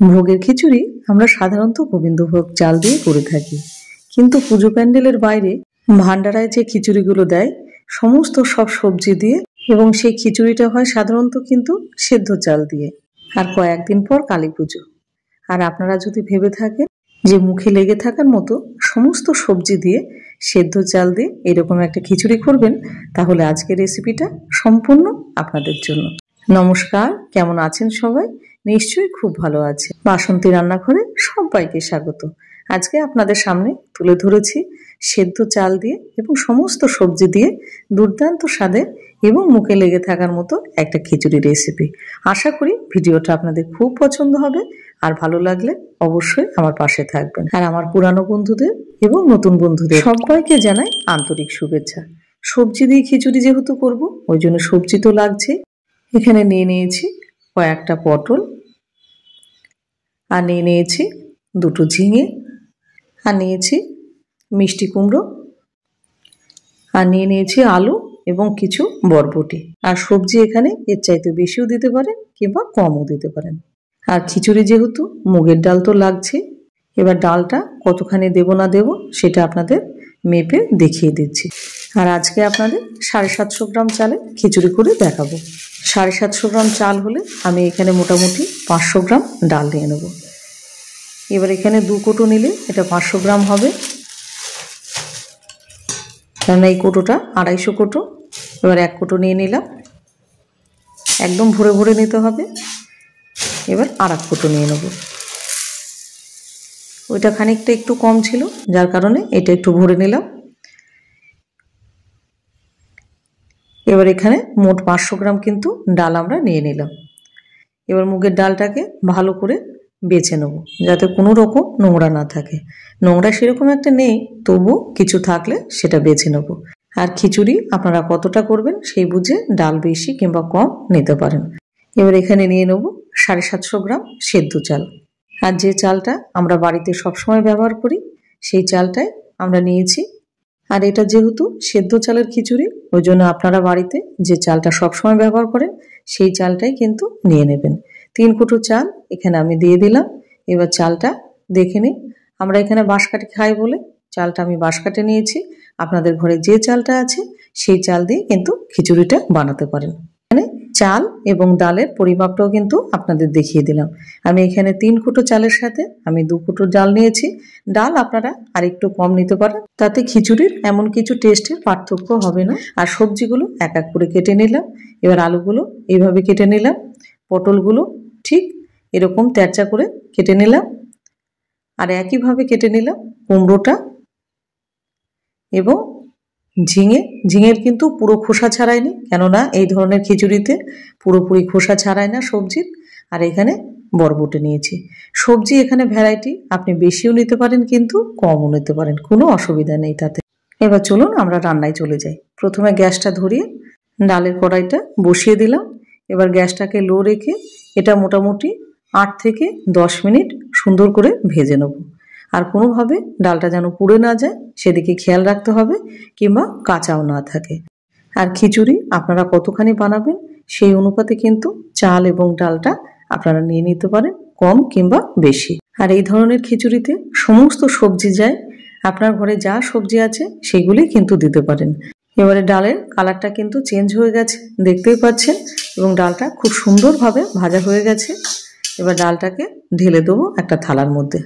ভোগের খিচুড়ি আমরা সাধারণত গোবিন্দভোগ চাল দিয়ে করে থাকি, কিন্তু পুজো প্যান্ডেলের বাইরে ভান্ডারায় যে খিচুড়িগুলো দেয় সমস্ত সব সবজি দিয়ে, এবং সেই খিচুড়িটা হয় সাধারণত কিন্তু সেদ্ধ চাল দিয়ে। আর কয়েকদিন পর কালী পুজো, আর আপনারা যদি ভেবে থাকেন যে মুখে লেগে থাকার মতো সমস্ত সবজি দিয়ে সেদ্ধ চাল দিয়ে এরকম একটা খিচুড়ি করবেন, তাহলে আজকের রেসিপিটা সম্পূর্ণ আপনাদের জন্য। নমস্কার, কেমন আছেন সবাই? নিশ্চয়ই খুব ভালো আছে। বাসন্তী রান্নাঘরে সবাইকে স্বাগত। আজকে আপনাদের সামনে তুলে ধরেছি সেদ্ধ চাল দিয়ে এবং সমস্ত সবজি দিয়ে দুর্দান্ত স্বাদের এবং মুখে লেগে থাকার মতো একটা খিচুড়ি রেসিপি। আশা করি ভিডিওটা আপনাদের খুব পছন্দ হবে, আর ভালো লাগলে অবশ্যই আমার পাশে থাকবেন। আর আমার পুরানো বন্ধুদের এবং নতুন বন্ধুদের সবাইকে জানাই আন্তরিক শুভেচ্ছা। সবজি দিয়ে খিচুড়ি যেহেতু করব, ওই জন্য সবজি তো লাগছে। এখানে নিয়ে নিয়েছি কয়েকটা পটল, আর নিয়ে নিয়েছি দুটো ঝিঙে, আর নিয়েছি মিষ্টি কুমড়ো, আর নিয়ে নিয়েছি আলু এবং কিছু বরবটি। আর সবজি এখানে এর চাইতে বেশিও দিতে পারেন কিংবা কমও দিতে পারেন। আর খিচুড়ি যেহেতু মুগের ডাল তো লাগছে, এবার ডালটা কতখানি দেব না দেব সেটা আপনাদের মেপে দেখিয়ে দিচ্ছি। আর আজকে আপনাদের 750 গ্রাম চালে খিচুড়ি করে দেখাবো। 750 গ্রাম চাল হলে আমি এখানে মোটামুটি 500 গ্রাম ডাল নিয়ে নেব। এবার এখানে 2 কোটো নিলে এটা 500 গ্রাম হবে, কারণ এই কোটোটা 250 কোটো। এবার 1 কোটো নিয়ে নিলাম, একদম ভরে ভরে নিতে হবে। এবার আর 1 কোটো নিয়ে নেব, ওইটা খানিকটা একটু কম ছিল যার কারণে এটা একটু ভরে নিলাম। এবার এখানে মোট 500 গ্রাম কিন্তু ডাল আমরা নিয়ে নিলাম। এবার মুগের ডালটাকে ভালো করে বেছে নেব, যাতে কোনো রকম নোংরা না থাকে। নোংরা সেরকম একটা নেই, তবু কিছু থাকলে সেটা বেছে নেব। আর খিচুড়ি আপনারা কতটা করবেন সেই বুঝে ডাল বেশি কিংবা কম নিতে পারেন। এবার এখানে নিয়ে নেব 750 গ্রাম সেদ্ধ চাল। আর যে চালটা আমরা বাড়িতে সবসময় ব্যবহার করি সেই চালটাই আমরা নিয়েছি। আর এটা যেহেতু সেদ্ধ চালের খিচুড়ি, ওই জন্য আপনারা বাড়িতে যে চালটা সবসময় ব্যবহার করেন সেই চালটাই কিন্তু নিয়ে নেবেন। 3 কোটো চাল এখানে আমি দিয়ে দিলাম। এবার চালটা দেখে নিই। আমরা এখানে বাঁশকাঠি খাই বলে চালটা আমি বাঁশকাঠি নিয়েছি। আপনাদের ঘরে যে চালটা আছে সেই চাল দিয়ে কিন্তু খিচুড়িটা বানাতে পারেন। এখানে চাল এবং ডালের পরিমাপটাও কিন্তু আপনাদের দেখিয়ে দিলাম। আমি এখানে 3 কোটো চালের সাথে আমি 2 কোটো ডাল নিয়েছি। ডাল আপনারা আর একটু কম নিতে পারেন, তাতে খিচুড়ির এমন কিছু টেস্টের পার্থক্য হবে না। আর সবজিগুলো এক এক করে কেটে নিলাম। এবার আলুগুলো এইভাবে কেটে নিলাম, পটলগুলো ঠিক এরকম তেরচা করে কেটে নিলাম, আর একইভাবে কেটে নিলাম কুমড়োটা এবং ঝিঙের কিন্তু পুরো খোসা ছাড়াইনি, কেননা এই ধরনের খিচুড়িতে পুরোপুরি খোসা ছাড়ায় না সবজির। আর এখানে বরবটি নিয়েছি। সবজি এখানে ভ্যারাইটি, আপনি বেশিও নিতে পারেন কিন্তু কমও নিতে পারেন, কোনো অসুবিধা নেই তাতে। এবার চলুন আমরা রান্নায় চলে যাই। প্রথমে গ্যাসটা ধরিয়ে ডালের কড়াইটা বসিয়ে দিলাম। এবার গ্যাসটাকে লো রেখে এটা মোটামুটি 8 থেকে 10 মিনিট সুন্দর করে ভেজে নেব। আর কোনোভাবে ডালটা যেন পুড়ে না যায় সেদিকে খেয়াল রাখতে হবে, কিংবা কাঁচাও না থাকে। আর খিচুড়ি আপনারা কতখানি বানাবেন সেই অনুপাতে কিন্তু চাল এবং ডালটা আপনারা নিয়ে নিতে পারেন, কম কিংবা বেশি। আর এই ধরনের খিচুড়িতে সমস্ত সবজি যায়, আপনার ঘরে যা সবজি আছে সেগুলি কিন্তু দিতে পারেন। এবারে ডালের কালারটা কিন্তু চেঞ্জ হয়ে গেছে, দেখতেই পাচ্ছেন, এবং ডালটা খুব সুন্দরভাবে ভাজা হয়ে গেছে। এবার ডালটাকে ঢেলে দেবো একটা থালার মধ্যে।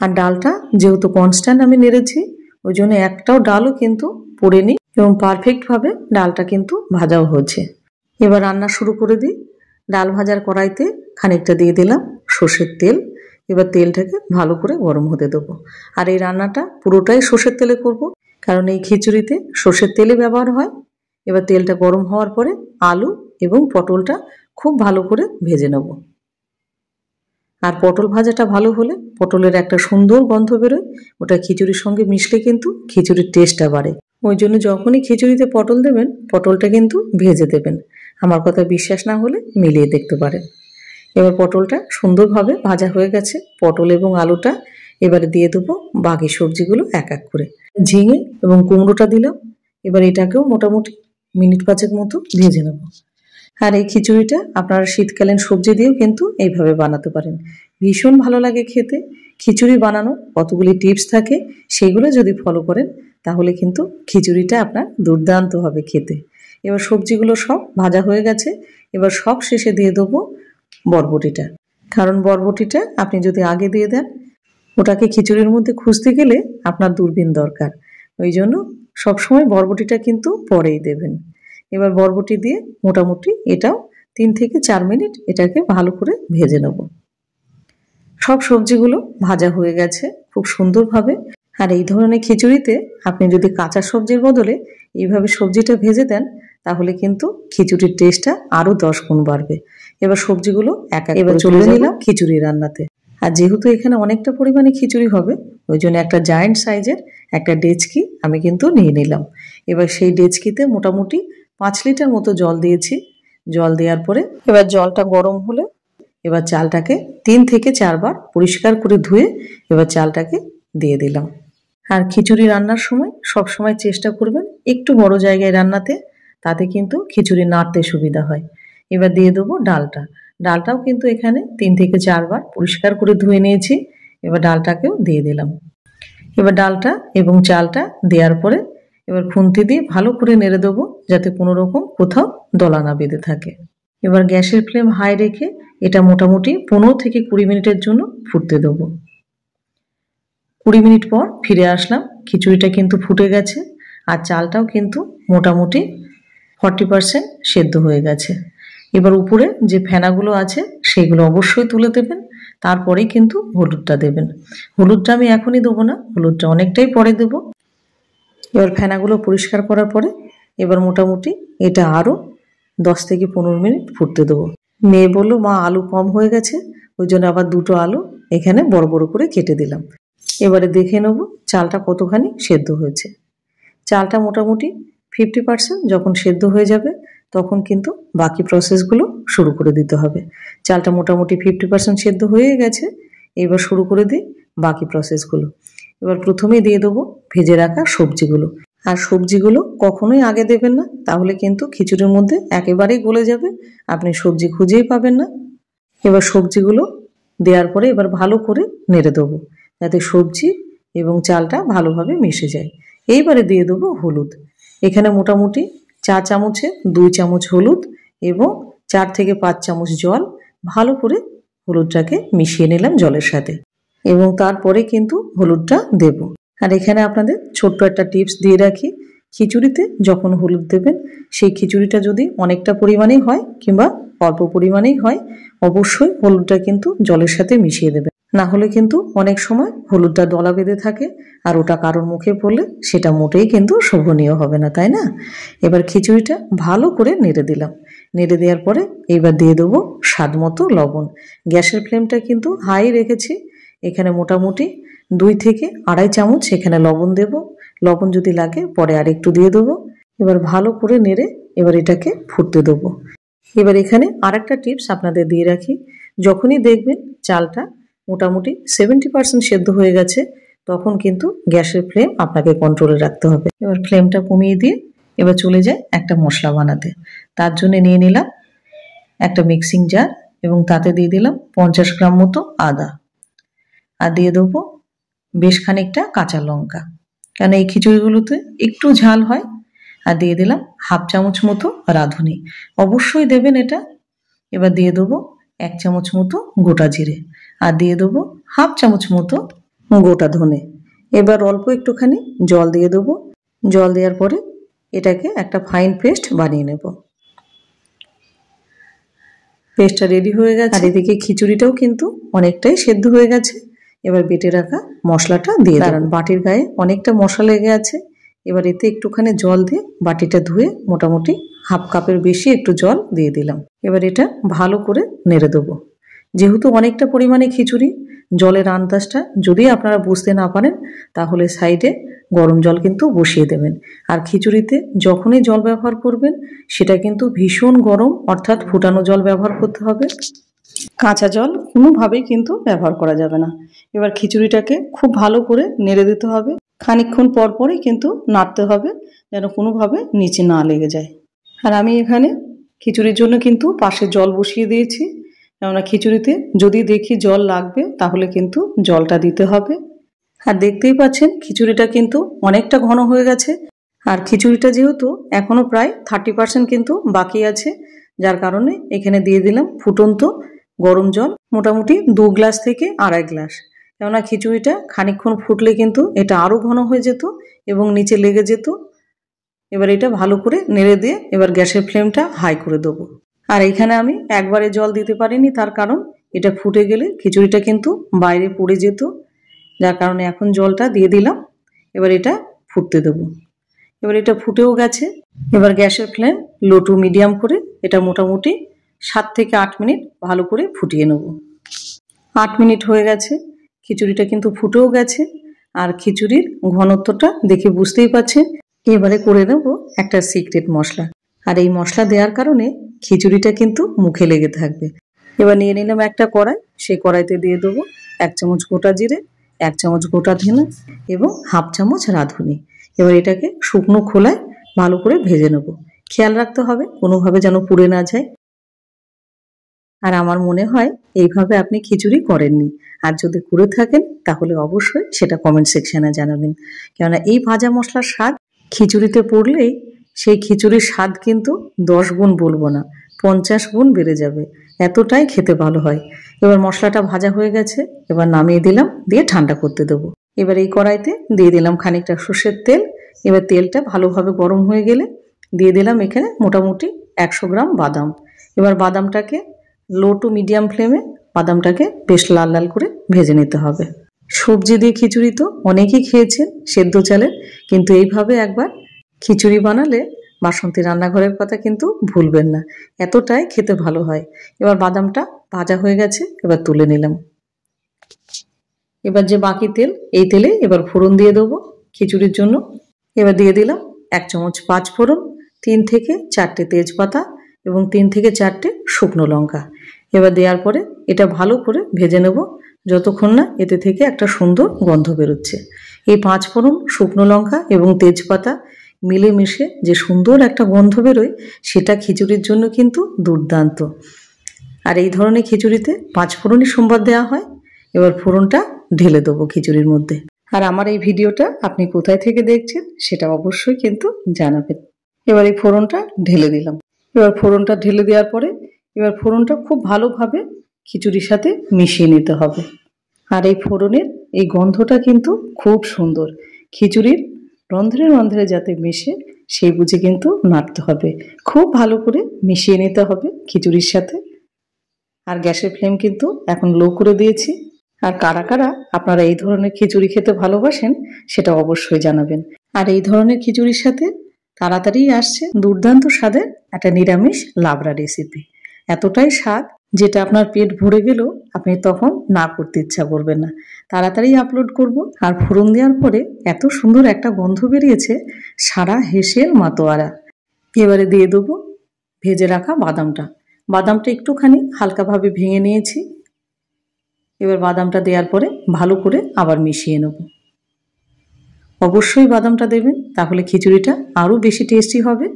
আর ডালটা যেহেতু কনস্ট্যান্ট আমি নেড়েছি, ওই জন্য একটাও ডালও কিন্তু পড়েনি, এবং পারফেক্টভাবে ডালটা কিন্তু ভাজাও হচ্ছে। এবার রান্না শুরু করে দিই। ডাল ভাজার কড়াইতে খানিকটা দিয়ে দিলাম সর্ষের তেল। এবার তেলটাকে ভালো করে গরম হতে দেবো। আর এই রান্নাটা পুরোটাই সর্ষের তেলে করব, কারণ এই খিচুড়িতে সর্ষের তেলে ব্যবহার হয়। এবার তেলটা গরম হওয়ার পরে আলু এবং পটলটা খুব ভালো করে ভেজে নেব। আর পটল ভাজাটা ভালো হলে পটলের একটা সুন্দর গন্ধ বেরোয়, ওটা খিচুড়ির সঙ্গে মিশলে কিন্তু খিচুড়ির টেস্টটা বাড়ে। ওই জন্য যখনই খিচুড়িতে পটল দেবেন পটলটা কিন্তু ভেজে দেবেন। আমার কথা বিশ্বাস না হলে মিলিয়ে দেখতে পারেন। এবার পটলটা সুন্দরভাবে ভাজা হয়ে গেছে, পটল এবং আলুটা। এবারে দিয়ে দেবো বাকি সবজিগুলো এক এক করে। ঝিঙে এবং কুমড়োটা দিলাম। এবার এটাকেও মোটামুটি মিনিট 5 মতো ভেজে নেব। আর এই খিচুড়িটা আপনারা শীতকালীন সবজি দিয়েও কিন্তু এইভাবে বানাতে পারেন, ভীষণ ভালো লাগে খেতে। খিচুড়ি বানানো কতগুলি টিপস থাকে, সেগুলো যদি ফলো করেন তাহলে কিন্তু খিচুড়িটা আপনার দুর্দান্ত হবে খেতে। এবার সবজিগুলো সব ভাজা হয়ে গেছে, এবার সব শেষে দিয়ে দেবো বরবটিটা। কারণ বরবটিটা আপনি যদি আগে দিয়ে দেন, ওটাকে খিচুড়ির মধ্যে খুঁজতে গেলে আপনার দূরবীন দরকার, ওই জন্য সবসময় বরবটিটা কিন্তু পরেই দেবেন। এবার বরবটি দিয়ে মোটামুটি এটাও 3 থেকে 4 মিনিট এটাকে ভালো করে ভেজে নেব। সব সবজিগুলো ভাজা হয়ে গেছে খুব সুন্দরভাবে। আর এই ধরনের খিচুড়িতে আপনি যদি কাঁচা সবজির বদলে এইভাবে সবজিটা ভেজে দেন, তাহলে কিন্তু খিচুড়ির টেস্টটা আরও 10 গুণ বাড়বে। এবার সবজিগুলো এবার চলে নিলাম খিচুড়ি রান্নাতে। আর যেহেতু এখানে অনেকটা পরিমাণে খিচুড়ি হবে, ওই জন্য একটা জায়েন্ট সাইজের একটা ডেচকি আমি কিন্তু নিয়ে নিলাম। এবার সেই ডেচকিতে মোটামুটি 5 লিটার মতো জল দিয়েছি। জল দেওয়ার পরে এবার জলটা গরম হলে এবার চালটাকে 3 থেকে 4 বার পরিষ্কার করে ধুয়ে এবার চালটাকে দিয়ে দিলাম। আর খিচুড়ি রান্নার সময় সব সময় চেষ্টা করবেন একটু বড় জায়গায় রান্নাতে, তাতে কিন্তু খিচুড়ি নাড়তে সুবিধা হয়। এবার দিয়ে দেবো ডালটা। ডালটাও কিন্তু এখানে 3 থেকে 4 বার পরিষ্কার করে ধুয়ে নিয়েছি। এবার ডালটাকেও দিয়ে দিলাম। এবার ডালটা এবং চালটা দেওয়ার পরে এবার খুন্তি দিয়ে ভালো করে নেড়ে দেবো, যাতে কোনো রকম কোথাও দলা না বেঁধে থাকে। এবার গ্যাসের ফ্লেম হাই রেখে এটা মোটামুটি 15 থেকে 20 মিনিটের জন্য ফুটতে দেবো। 20 মিনিট পর ফিরে আসলাম, খিচুড়িটা কিন্তু ফুটে গেছে আর চালটাও কিন্তু মোটামুটি 40% সেদ্ধ হয়ে গেছে। এবার উপরে যে ফেনাগুলো আছে সেগুলো অবশ্যই তুলে দেবেন, তারপরেই কিন্তু হলুদটা দেবেন। হলুদটা আমি এখনই দেবো না, হলুদটা অনেকটাই পরে দেব। এবার ফেনাগুলো পরিষ্কার করার পরে এবার মোটামুটি এটা আরও 10 থেকে 15 মিনিট ফুটতে দেবো। মেয়ে বলল, মা আলু কম হয়ে গেছে, ওই জন্য আবার 2টো আলু এখানে বড় বড় করে কেটে দিলাম। এবারে দেখে নেব চালটা কতখানি সেদ্ধ হয়েছে। চালটা মোটামুটি 50% যখন সেদ্ধ হয়ে যাবে তখন কিন্তু বাকি প্রসেসগুলো শুরু করে দিতে হবে। চালটা মোটামুটি 50% সেদ্ধ হয়ে গেছে, এবার শুরু করে দিই বাকি প্রসেসগুলো। এবার প্রথমেই দিয়ে দেবো ভেজে রাখা সবজিগুলো। আর সবজিগুলো কখনোই আগে দেবেন না, তাহলে কিন্তু খিচুড়ির মধ্যে একেবারেই গলে যাবে, আপনি সবজি খুঁজেই পাবেন না। এবার সবজিগুলো দেওয়ার পরে এবার ভালো করে নেড়ে দেবো, যাতে সবজি এবং চালটা ভালোভাবে মিশে যায়। এইবারে দিয়ে দেবো হলুদ। এখানে মোটামুটি 4 চামচে 2 চামচ হলুদ এবং 4 থেকে 5 চামচ জল, ভালো করে হলুদটাকে মিশিয়ে নিলাম জলের সাথে এবং তারপরে কিন্তু হলুদটা দেব। আর এখানে আপনাদের ছোট্ট একটা টিপস দিয়ে রাখি, খিচুড়িতে যখন হলুদ দেবেন সেই খিচুড়িটা যদি অনেকটা পরিমাণেই হয় কিংবা অল্প পরিমাণেই হয়, অবশ্যই হলুদটা কিন্তু জলের সাথে মিশিয়ে দেবেন, না হলে কিন্তু অনেক সময় হলুদটা দলা বেঁধে থাকে আর ওটা কারোর মুখে পড়লে সেটা মোটেই কিন্তু শোভনীয় হবে না, তাই না? এবার খিচুড়িটা ভালো করে নেড়ে দিলাম। নেড়ে দেওয়ার পরে এবার দিয়ে দেবো স্বাদ মতো লবণ। গ্যাসের ফ্লেমটা কিন্তু হাই রেখেছি। এখানে মোটামুটি 2 থেকে 2.5 চামচ এখানে লবণ দেব। লবণ যদি লাগে পরে আরেকটু দিয়ে দেবো। এবার ভালো করে নেড়ে এবার এটাকে ফুটতে দেবো। এবার এখানে আরেকটা টিপস আপনাদের দিয়ে রাখি, যখনই দেখবেন চালটা মোটামুটি 70% সেদ্ধ হয়ে গেছে, তখন কিন্তু গ্যাসের ফ্লেম আপনাকে কন্ট্রোলে রাখতে হবে। এবার ফ্লেমটা কমিয়ে দিয়ে এবার চলে যায় একটা মশলা বানাতে। তার জন্য নিয়ে নিলাম একটা মিক্সিং জার এবং তাতে দিয়ে দিলাম 50 গ্রাম মতো আদা, আর দিয়ে দেবো বেশ খানিকটা কাঁচা লঙ্কা, কারণ এই খিচুড়িগুলোতে একটু ঝাল হয়। আর দিয়ে দিলাম 1/2 চামচ মতো রাঁধুনি, অবশ্যই দেবেন এটা। এবার দিয়ে দেবো 1 চামচ মতো গোটা জিরে, আর দিয়ে দেবো 1/2 চামচ মতো গোটা ধনে। এবার অল্প একটুখানি জল দিয়ে দেবো। জল দেওয়ার পরে এটাকে একটা ফাইন পেস্ট বানিয়ে নেব। পেস্টটা রেডি হয়ে গেছে, আর এদিকে খিচুড়িটাও কিন্তু অনেকটাই সেদ্ধ হয়ে গেছে। এবার বেটে রাখা মশলাটা দিয়ে দাঁড়ান, বাটির গায়ে অনেকটা মশলা লেগে আছে। এবার এতে একটুখানি জল দিয়ে বাটিটা ধুয়ে মোটামুটি 1/2 কাপের বেশি একটু জল দিয়ে দিলাম। এবার এটা ভালো করে নেড়ে দেবো। যেহেতু অনেকটা পরিমাণে খিচুড়ি, জলের আন্দাজটা যদি আপনারা বুঝতে না পারেন তাহলে সাইডে গরম জল কিন্তু বসিয়ে দেবেন। আর খিচুড়িতে যখনই জল ব্যবহার করবেন সেটা কিন্তু ভীষণ গরম, অর্থাৎ ফুটানো জল ব্যবহার করতে হবে, কাঁচা জল কোনোভাবেই কিন্তু ব্যবহার করা যাবে না। এবার খিচুড়িটাকে খুব ভালো করে নেড়ে দিতে হবে, খানিকক্ষণ পর পরই কিন্তু নাড়তে হবে যেন কোনোভাবে নিচে না লেগে যায়। আর আমি এখানে খিচুড়ির জন্য কিন্তু পাশে জল বসিয়ে দিয়েছি, কেননা খিচুড়িতে যদি দেখি জল লাগবে তাহলে কিন্তু জলটা দিতে হবে। আর দেখতেই পাচ্ছেন খিচুড়িটা কিন্তু অনেকটা ঘন হয়ে গেছে। আর খিচুড়িটা যেহেতু এখনো প্রায় 30% কিন্তু বাকি আছে, যার কারণে এখানে দিয়ে দিলাম ফুটন্ত গরম জল, মোটামুটি 2 গ্লাস থেকে 2.5 গ্লাস। কেননা খিচুড়িটা খানিকক্ষণ ফুটলে কিন্তু এটা আরও ঘন হয়ে যেত এবং নিচে লেগে যেত। এবার এটা ভালো করে নেড়ে দিয়ে এবার গ্যাসের ফ্লেমটা হাই করে দেবো। আর এখানে আমি একবারে জল দিতে পারিনি, তার কারণ এটা ফুটে গেলে খিচুড়িটা কিন্তু বাইরে পড়ে যেত, যার কারণে এখন জলটা দিয়ে দিলাম। এবার এটা ফুটতে দেবো। এবার এটা ফুটেও গেছে। এবার গ্যাসের ফ্লেম লো টু মিডিয়াম করে এটা মোটামুটি 7 থেকে 8 মিনিট ভালো করে ফুটিয়ে নেব। 8 মিনিট হয়ে গেছে, খিচুড়িটা কিন্তু ফুটেও গেছে। আর খিচুড়ির ঘনত্বটা দেখে বুঝতেই পারছেন। এবারে করে নেব একটা সিক্রেট মশলা, আর এই মশলা দেওয়ার কারণে খিচুড়িটা কিন্তু মুখে লেগে থাকবে। এবার নিয়ে নিলাম একটা কড়াই, সেই কড়াইতে দিয়ে দেবো 1 চামচ গোটা জিরে, 1 চামচ গোটা ধনে এবং 1/2 চামচ রাঁধুনি। এবার এটাকে শুকনো খোলায় ভালো করে ভেজে নেব। খেয়াল রাখতে হবে কোনোভাবে যেন পুড়ে না যায়। আর আমার মনে হয় এইভাবে আপনি খিচুড়ি করেননি, আর যদি করে থাকেন তাহলে অবশ্যই সেটা কমেন্ট সেকশনে জানাবেন। কেননা এই ভাজা মশলার স্বাদ খিচুড়িতে পড়লেই সেই খিচুড়ির স্বাদ কিন্তু 10 গুণ বলবো না, 50 গুণ বেড়ে যাবে, এতটাই খেতে ভালো হয়। এবার মশলাটা ভাজা হয়ে গেছে, এবার নামিয়ে দিলাম, দিয়ে ঠান্ডা করতে দেবো। এবার এই কড়াইতে দিয়ে দিলাম খানিকটা সর্ষের তেল। এবার তেলটা ভালোভাবে গরম হয়ে গেলে দিয়ে দিলাম এখানে মোটামুটি 100 গ্রাম বাদাম। এবার বাদামটাকে লো টু মিডিয়াম ফ্লেমে বাদামটাকে বেশ লাল লাল করে ভেজে নিতে হবে। সবজি দিয়ে খিচুড়ি তো অনেকেই খেয়েছেন সেদ্ধ চালের, কিন্তু এইভাবে একবার খিচুড়ি বানালে বাসন্তী রান্নাঘরের কথা কিন্তু ভুলবেন না, এতটাই খেতে ভালো হয়। এবার বাদামটা ভাজা হয়ে গেছে, এবার তুলে নিলাম। এবার যে বাকি তেল, এই তেলে এবার ফোড়ন দিয়ে দেবো খিচুড়ির জন্য। এবার দিয়ে দিলাম 1 চামচ 5 ফোড়ন, 3 থেকে 4টে তেজপাতা এবং 3 থেকে 4টে শুকনো লঙ্কা। এবার দেওয়ার পরে এটা ভালো করে ভেজে নেব যতক্ষণ না এতে থেকে একটা সুন্দর গন্ধ বেরোচ্ছে। এই 5 ফোড়ন, শুকনো লঙ্কা এবং তেজপাতা মিলেমিশে যে সুন্দর একটা গন্ধ বেরোয়, সেটা খিচুড়ির জন্য কিন্তু দুর্দান্ত। আর এই ধরনের খিচুড়িতে 5 ফোড়নই সোমবার দেওয়া হয়। এবার ফোড়নটা ঢেলে দেবো খিচুড়ির মধ্যে। আর আমার এই ভিডিওটা আপনি কোথায় থেকে দেখছেন সেটা অবশ্যই কিন্তু জানাবেন। এবার এই ফোড়নটা ঢেলে দিলাম। এবার ফোড়নটা ঢেলে দেওয়ার পরে এবার ফোড়নটা খুব ভালোভাবে খিচুড়ির সাথে মিশিয়ে নিতে হবে। আর এই ফোড়নের এই গন্ধটা কিন্তু খুব সুন্দর, খিচুড়ির রন্ধ্রে রন্ধ্রে যাতে মেশে সেই বুঝে কিন্তু নাড়তে হবে, খুব ভালো করে মিশিয়ে নিতে হবে খিচুড়ির সাথে। আর গ্যাসের ফ্লেম কিন্তু এখন লো করে দিয়েছি। আর কারা কারা আপনারা এই ধরনের খিচুড়ি খেতে ভালোবাসেন সেটা অবশ্যই জানাবেন। আর এই ধরনের খিচুড়ির সাথে তাড়াতাড়ি আসছে দুর্দান্ত স্বাদের একটা নিরামিষ লাবড়া রেসিপি। এতটাই স্বাদ যেটা আপনার পেট ভরে গেলেও আপনি তখন না করতে ইচ্ছা করবেন না। তাড়াতাড়ি আপলোড করব। আর ফোড়ন দেওয়ার পরে এত সুন্দর একটা গন্ধ বেরিয়েছে, সারা হেসেল মাতোয়ারা। এবারে দিয়ে দেবো ভেজে রাখা বাদামটা। বাদামটা একটুখানি হালকাভাবে ভেঙে নিয়েছি। এবার বাদামটা দেওয়ার পরে ভালো করে আবার মিশিয়ে নেব। অবশ্যই বাদামটা দেবেন, তাহলে খিচুড়িটা আরও বেশি টেস্টি হবে।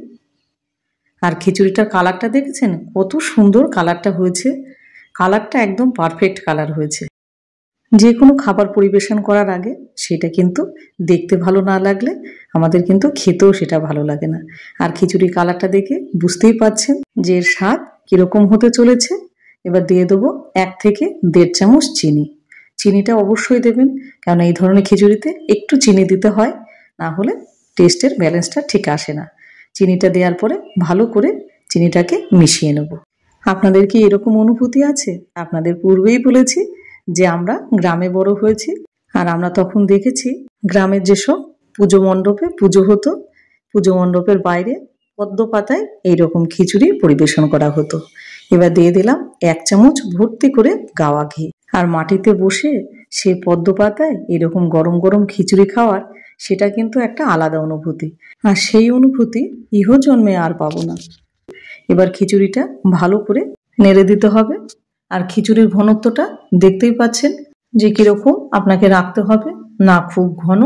আর খিচুড়িটার কালারটা দেখেছেন কত সুন্দর কালারটা হয়েছে, কালারটা একদম পারফেক্ট কালার হয়েছে। যে কোনো খাবার পরিবেশন করার আগে সেটা কিন্তু দেখতে ভালো না লাগলে আমাদের কিন্তু খেতেও সেটা ভালো লাগে না। আর খিচুড়ির কালারটা দেখে বুঝতেই পাচ্ছেন যে এর স্বাদ কীরকম হতে চলেছে। এবার দিয়ে দেবো 1 থেকে 1.5 চামচ চিনি। চিনিটা অবশ্যই দেবেন, কারণ এই ধরনের খিচুড়িতে একটু চিনি দিতে হয়, না হলে টেস্টের ব্যালেন্সটা ঠিক আসে না। চিনিটা দেওয়ার পরে ভালো করে চিনিটাকে মিশিয়ে নেব। আপনাদের কি এরকম অনুভূতি আছে? আপনাদের পূর্বেই বলেছি যে আমরা গ্রামে বড় হয়েছি, আর আমরা তখন দেখেছি গ্রামের যেসব পুজো মণ্ডপে পুজো হতো, পুজো মণ্ডপের বাইরে পদ্ম পাতায় এইরকম খিচুড়ি পরিবেশন করা হতো। এবার দিয়ে দিলাম 1 চামচ ভর্তি করে গাওয়া ঘি। আর মাটিতে বসে সেই পদ্ম পাতায় এরকম গরম গরম খিচুড়ি খাওয়ার সেটা কিন্তু একটা আলাদা অনুভূতি, আর সেই অনুভূতি ইহজন্মে আর পাবো না। এবার খিচুড়িটা ভালো করে নেড়ে দিতে হবে। আর খিচুড়ির ঘনত্বটা দেখতেই পাচ্ছেন যে কীরকম আপনাকে রাখতে হবে, না খুব ঘন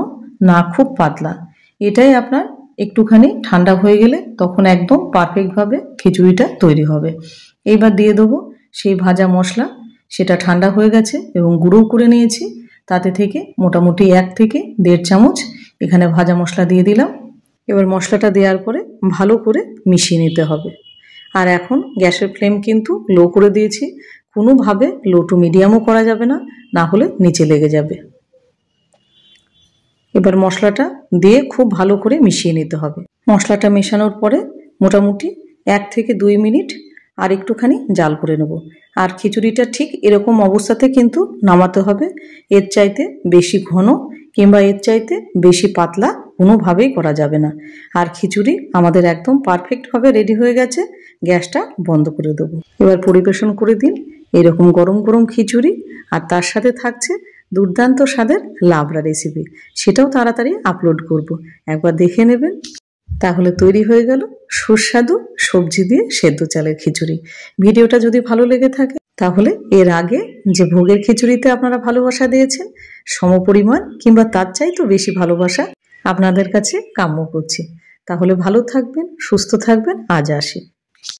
না খুব পাতলা, এটাই আপনার একটুখানি ঠান্ডা হয়ে গেলে তখন একদম পারফেক্টভাবে খিচুড়িটা তৈরি হবে। এইবার দিয়ে দেবো সেই ভাজা মশলা, সেটা ঠান্ডা হয়ে গেছে এবং গুঁড়ো করে নিয়েছি। তাতে থেকে মোটামুটি 1 থেকে 1.5 চামচ এখানে ভাজা মশলা দিয়ে দিলাম। এবার মশলাটা দেওয়ার পরে ভালো করে মিশিয়ে নিতে হবে। আর এখন গ্যাসের ফ্লেম কিন্তু লো করে দিয়েছি, কোনোভাবে লো টু মিডিয়ামও করা যাবে না, না হলে নিচে লেগে যাবে। এবার মশলাটা দিয়ে খুব ভালো করে মিশিয়ে নিতে হবে। মশলাটা মেশানোর পরে মোটামুটি 1 থেকে 2 মিনিট আর একটুখানি জাল করে নেব। আর খিচুড়িটা ঠিক এরকম অবস্থাতে কিন্তু নামাতে হবে, এর চাইতে বেশি ঘন কিংবা এর চাইতে বেশি পাতলা কোনোভাবেই করা যাবে না। আর খিচুড়ি আমাদের একদম পারফেক্টভাবে রেডি হয়ে গেছে, গ্যাসটা বন্ধ করে দেবো। এবার পরিবেশন করে দিন এরকম গরম গরম খিচুড়ি, আর তার সাথে থাকছে দুর্দান্ত স্বাদের লাবড়া রেসিপি, সেটাও তাড়াতাড়ি আপলোড করব, একবার দেখে নেবেন। তাহলে তৈরি হয়ে গেল সুস্বাদু সবজি দিয়ে সেদ্ধ চালের খিচুড়ি। ভিডিওটা যদি ভালো লেগে থাকে তাহলে এর আগে যে ভোগের খিচুড়িতে আপনারা ভালোবাসা দিয়েছেন সমপরিমাণ কিংবা তার চাইতেও বেশি ভালোবাসা আপনাদের কাছে কাম্য করছি। তাহলে ভালো থাকবেন, সুস্থ থাকবেন, আজ আসি।